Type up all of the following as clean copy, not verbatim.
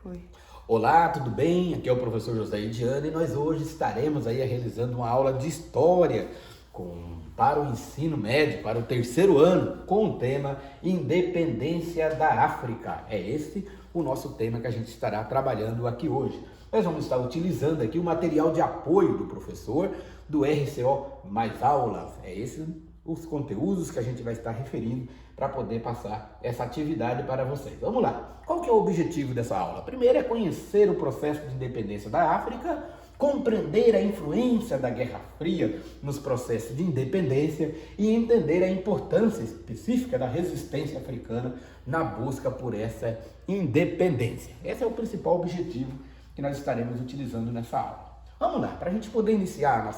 Foi. Olá, tudo bem? Aqui é o professor José Idiano e nós hoje estaremos aí realizando uma aula de História para o ensino médio, para o terceiro ano, com o tema Independência da África. É esse o nosso tema que a gente estará trabalhando aqui hoje. Nós vamos estar utilizando aqui o material de apoio do professor do RCO Mais Aulas. É esse os conteúdos que a gente vai estar referindo para poder passar essa atividade para vocês. Vamos lá. Qual que é o objetivo dessa aula? Primeiro é conhecer o processo de independência da África, compreender a influência da Guerra Fria nos processos de independência e entender a importância específica da resistência africana na busca por essa independência. Esse é o principal objetivo que nós estaremos utilizando nessa aula. Vamos lá, para a gente poder iniciar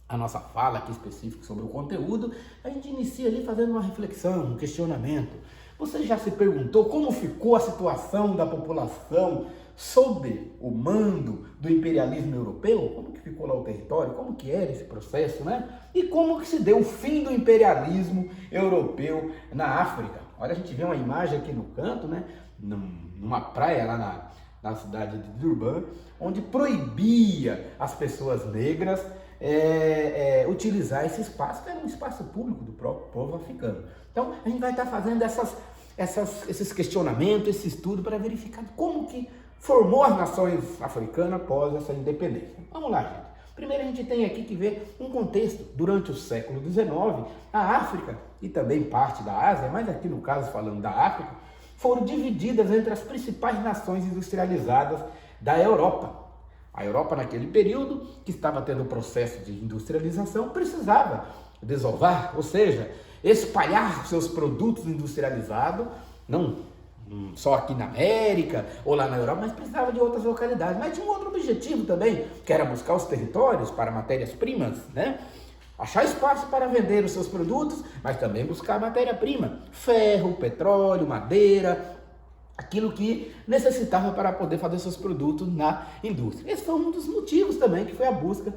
a nossa fala aqui específica sobre o conteúdo, a gente inicia ali fazendo uma reflexão, um questionamento. Você já se perguntou como ficou a situação da população sob o mando do imperialismo europeu? Como que ficou lá o território? Como que era esse processo, né? E como que se deu o fim do imperialismo europeu na África? Olha, a gente vê uma imagem aqui no canto, né? Numa praia lá na cidade de Durban, onde proibia as pessoas negras utilizar esse espaço, que era um espaço público do próprio povo africano. Então, a gente vai estar fazendo esses questionamentos, esse estudo para verificar como que formou as nações africanas após essa independência. Vamos lá, gente. Primeiro a gente tem aqui que ver um contexto. Durante o século XIX, a África e também parte da Ásia, mas aqui no caso falando da África, foram divididas entre as principais nações industrializadas da Europa. A Europa, naquele período, que estava tendo o processo de industrialização, precisava desovar, ou seja, espalhar seus produtos industrializados, não só aqui na América ou lá na Europa, mas precisava de outras localidades. Mas tinha um outro objetivo também, que era buscar os territórios para matérias-primas, né? Achar espaço para vender os seus produtos, mas também buscar matéria-prima, ferro, petróleo, madeira, aquilo que necessitava para poder fazer seus produtos na indústria. Esse foi um dos motivos também, que foi a busca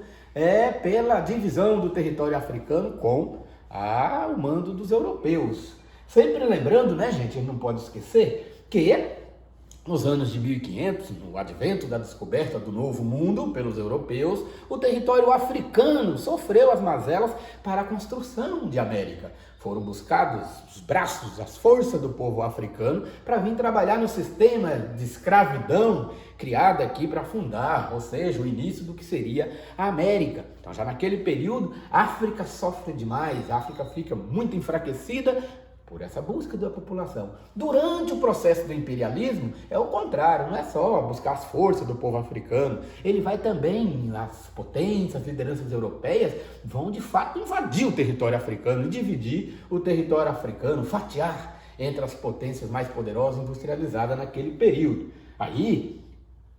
pela divisão do território africano com o mando dos europeus. Sempre lembrando, né, gente, a gente não pode esquecer que nos anos de 1500, no advento da descoberta do Novo Mundo pelos europeus, o território africano sofreu as mazelas para a construção de América. Foram buscados os braços, as forças do povo africano para vir trabalhar no sistema de escravidão criado aqui para fundar, ou seja, o início do que seria a América. Então, já naquele período, a África sofre demais, a África fica muito enfraquecida por essa busca da população. Durante o processo do imperialismo, é o contrário, não é só buscar as forças do povo africano, ele vai também, as potências, as lideranças europeias, vão de fato invadir o território africano e dividir o território africano, fatiar entre as potências mais poderosas industrializadas naquele período. Aí,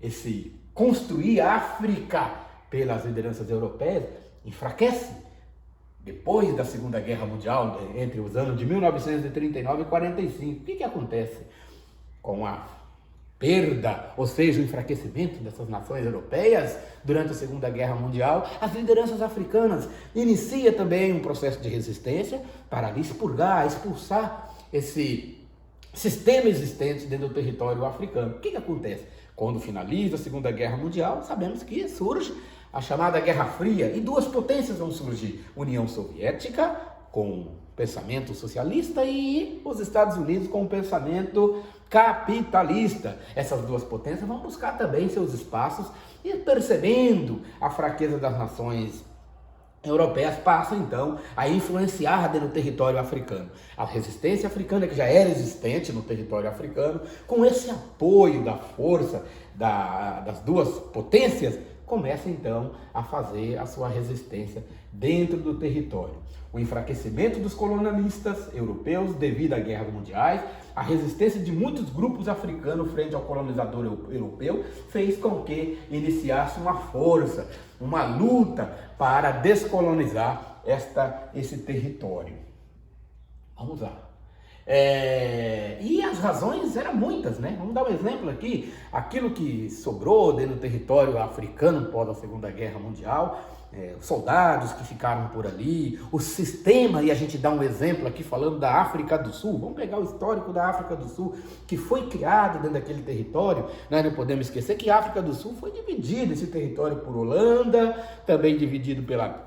esse construir a África pelas lideranças europeias enfraquece. Depois da Segunda Guerra Mundial, entre os anos de 1939 e 45, o que acontece com a perda, ou seja, o enfraquecimento dessas nações europeias durante a Segunda Guerra Mundial? As lideranças africanas iniciam também um processo de resistência para expulsar esse sistema existente dentro do território africano. O que acontece? Quando finaliza a Segunda Guerra Mundial, sabemos que surge a chamada Guerra Fria, e duas potências vão surgir: União Soviética, com pensamento socialista, e os Estados Unidos com pensamento capitalista. Essas duas potências vão buscar também seus espaços e, percebendo a fraqueza das nações europeias, passam então a influenciar dentro do território africano. A resistência africana, que já era existente no território africano, com esse apoio da força das duas potências, começa então a fazer a sua resistência dentro do território. O enfraquecimento dos colonialistas europeus devido à guerra mundiais, a resistência de muitos grupos africanos frente ao colonizador europeu, fez com que iniciasse uma força, uma luta para descolonizar esse território. Vamos lá. E as razões eram muitas, né? Vamos dar um exemplo aqui. Aquilo que sobrou dentro do território africano após a Segunda Guerra Mundial soldados que ficaram por ali, o sistema, e a gente dá um exemplo aqui falando da África do Sul, vamos pegar o histórico da África do Sul, que foi criado dentro daquele território. Nós não podemos esquecer que a África do Sul foi dividida, esse território, por Holanda, também dividido pela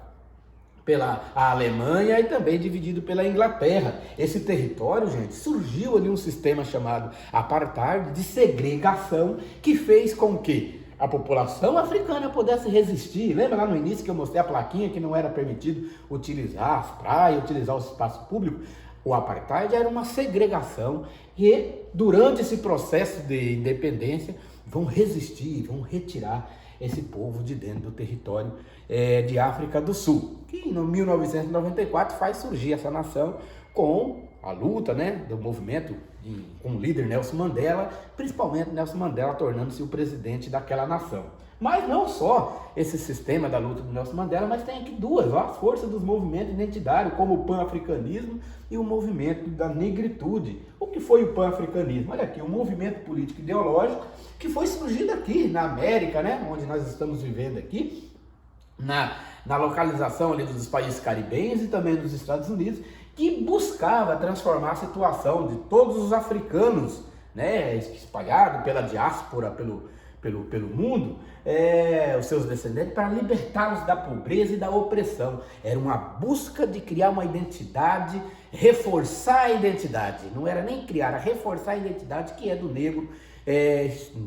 a Alemanha e também dividido pela Inglaterra. Esse território, gente, surgiu ali um sistema chamado apartheid, de segregação, que fez com que a população africana pudesse resistir. Lembra lá no início que eu mostrei a plaquinha que não era permitido utilizar as praias, utilizar o espaço público? O apartheid era uma segregação e durante esse processo de independência vão resistir, vão retirar esse povo de dentro do território de África do Sul, que em 1994 faz surgir essa nação com a luta, né, do movimento com o líder Nelson Mandela, principalmente Nelson Mandela tornando-se o presidente daquela nação. Mas não só esse sistema da luta do Nelson Mandela, mas tem aqui duas, as forças dos movimentos identitários, como o pan-africanismo e o movimento da negritude. O que foi o pan-africanismo? Olha aqui, um movimento político ideológico que foi surgindo aqui na América, né, onde nós estamos vivendo aqui, na localização ali dos países caribenhos e também dos Estados Unidos, que buscava transformar a situação de todos os africanos, né, espalhados pela diáspora, pelo mundo, os seus descendentes, para libertá-los da pobreza e da opressão. Era uma busca de criar uma identidade, reforçar a identidade. Não era nem criar, era reforçar a identidade que é do negro,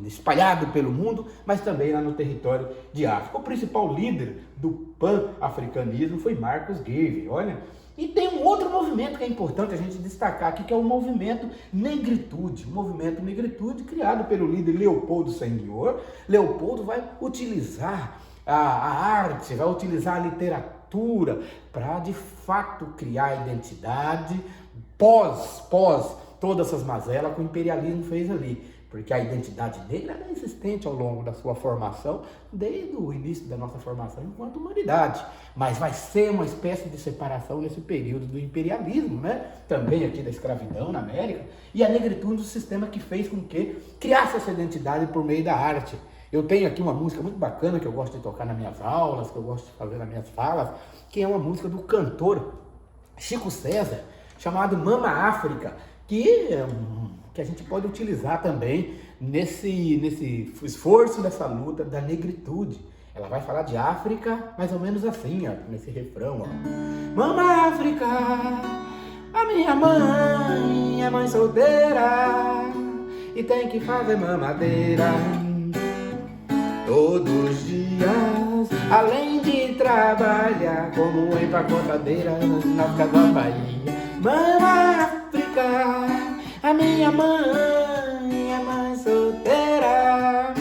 espalhado pelo mundo, mas também lá no território de África. O principal líder do pan-africanismo foi Marcus Garvey, olha. E tem um outro movimento que é importante a gente destacar aqui, que é o movimento Negritude. O movimento Negritude, criado pelo líder Leopoldo Senghor. Leopoldo vai utilizar a arte, vai utilizar a literatura para, de fato, criar a identidade pós todas essas mazelas que o imperialismo fez ali. Porque a identidade negra é existente ao longo da sua formação, desde o início da nossa formação enquanto humanidade. Mas vai ser uma espécie de separação nesse período do imperialismo, né? Também aqui da escravidão na América. E a negritude, o sistema que fez com que criasse essa identidade por meio da arte. Eu tenho aqui uma música muito bacana que eu gosto de tocar nas minhas aulas, que eu gosto de fazer nas minhas falas, que é uma música do cantor Chico César, chamado Mama África, que a gente pode utilizar também nesse esforço, nessa luta da negritude. Ela vai falar de África mais ou menos assim, ó, nesse refrão, ó. Mama África, a minha mãe é mãe solteira e tem que fazer mamadeira todos os dias, além de trabalhar como empacotadeira na casa da Bahia. Mama África, a minha mãe é mãe solteira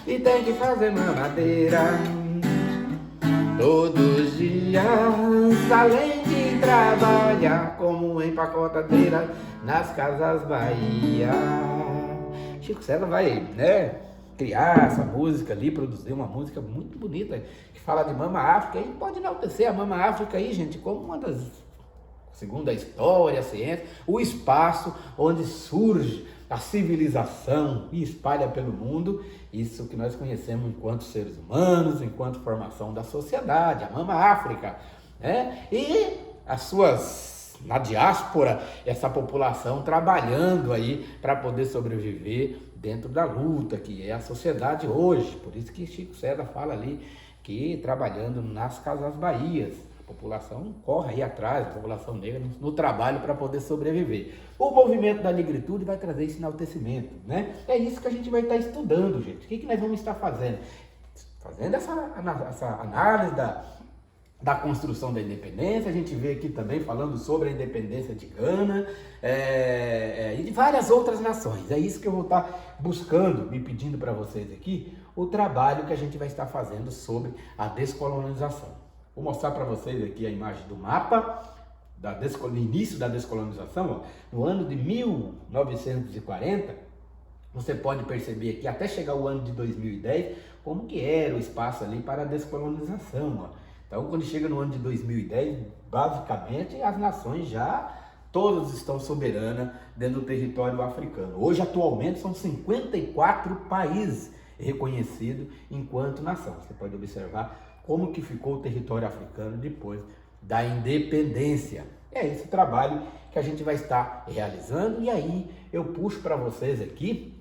e tem que fazer mamadeira todos os dias, além de trabalhar como empacotadeira nas casas Bahia. Chico César vai, né, criar essa música ali, produzir uma música muito bonita que fala de Mama África, e pode enaltecer a Mama África aí, gente, como uma das, segundo a história, a ciência, o espaço onde surge a civilização e espalha pelo mundo isso que nós conhecemos enquanto seres humanos, enquanto formação da sociedade, a Mama África, né? E as suas, na diáspora, essa população trabalhando aí para poder sobreviver dentro da luta, que é a sociedade hoje. Por isso que Chico César fala ali que trabalhando nas Casas Bahias, a população corre aí atrás, a população negra no trabalho para poder sobreviver. O movimento da negritude vai trazer esse enaltecimento, né? É isso que a gente vai estar estudando, gente. O que nós vamos estar fazendo? Fazendo essa análise da construção da independência. A gente vê aqui também falando sobre a independência de Gana e de várias outras nações. É isso que eu vou estar buscando, me pedindo para vocês aqui, o trabalho que a gente vai estar fazendo sobre a descolonização. Vou mostrar para vocês aqui a imagem do mapa do início da descolonização. Ó. No ano de 1940, você pode perceber aqui, até chegar o ano de 2010, como que era o espaço ali para a descolonização. Ó. Então, quando chega no ano de 2010, basicamente, as nações já todas estão soberanas dentro do território africano. Hoje, atualmente, são 54 países reconhecidos enquanto nação. Você pode observar como que ficou o território africano depois da independência. É esse trabalho que a gente vai estar realizando, e aí eu puxo para vocês aqui,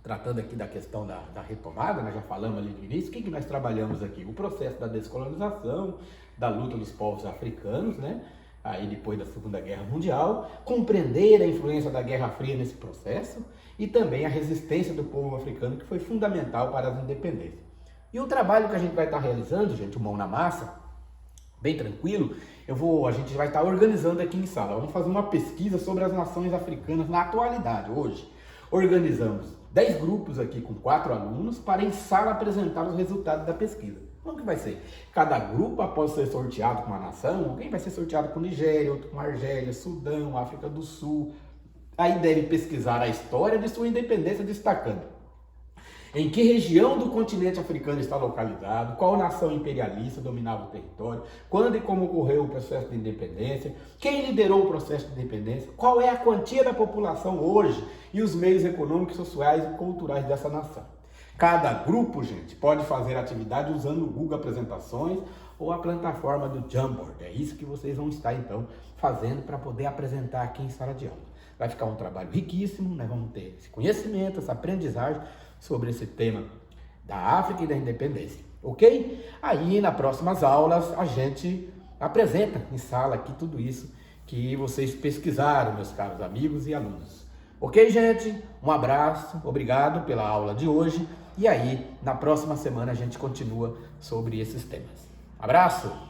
tratando aqui da questão da retomada, nós já falamos ali no início, o que nós trabalhamos aqui? O processo da descolonização, da luta dos povos africanos, né? Aí depois da Segunda Guerra Mundial, compreender a influência da Guerra Fria nesse processo e também a resistência do povo africano, que foi fundamental para as independências. E o trabalho que a gente vai estar realizando, gente, mão na massa, bem tranquilo, a gente vai estar organizando aqui em sala. Vamos fazer uma pesquisa sobre as nações africanas na atualidade, hoje. Organizamos 10 grupos aqui com 4 alunos para em sala apresentar os resultados da pesquisa. Como que vai ser? Cada grupo, após ser sorteado com uma nação, alguém vai ser sorteado com Nigéria, outro com Argélia, Sudão, África do Sul. Aí deve pesquisar a história de sua independência, destacando em que região do continente africano está localizado, qual nação imperialista dominava o território, quando e como ocorreu o processo de independência, quem liderou o processo de independência, qual é a quantia da população hoje e os meios econômicos, sociais e culturais dessa nação. Cada grupo, gente, pode fazer atividade usando o Google Apresentações ou a plataforma do Jamboard. É isso que vocês vão estar, então, fazendo para poder apresentar aqui em sala de aula. Vai ficar um trabalho riquíssimo, nós vamos ter esse conhecimento, essa aprendizagem sobre esse tema da África e da independência, ok? Aí, nas próximas aulas, a gente apresenta em sala aqui tudo isso que vocês pesquisaram, meus caros amigos e alunos. Ok, gente? Um abraço, obrigado pela aula de hoje. E aí, na próxima semana, a gente continua sobre esses temas. Abraço!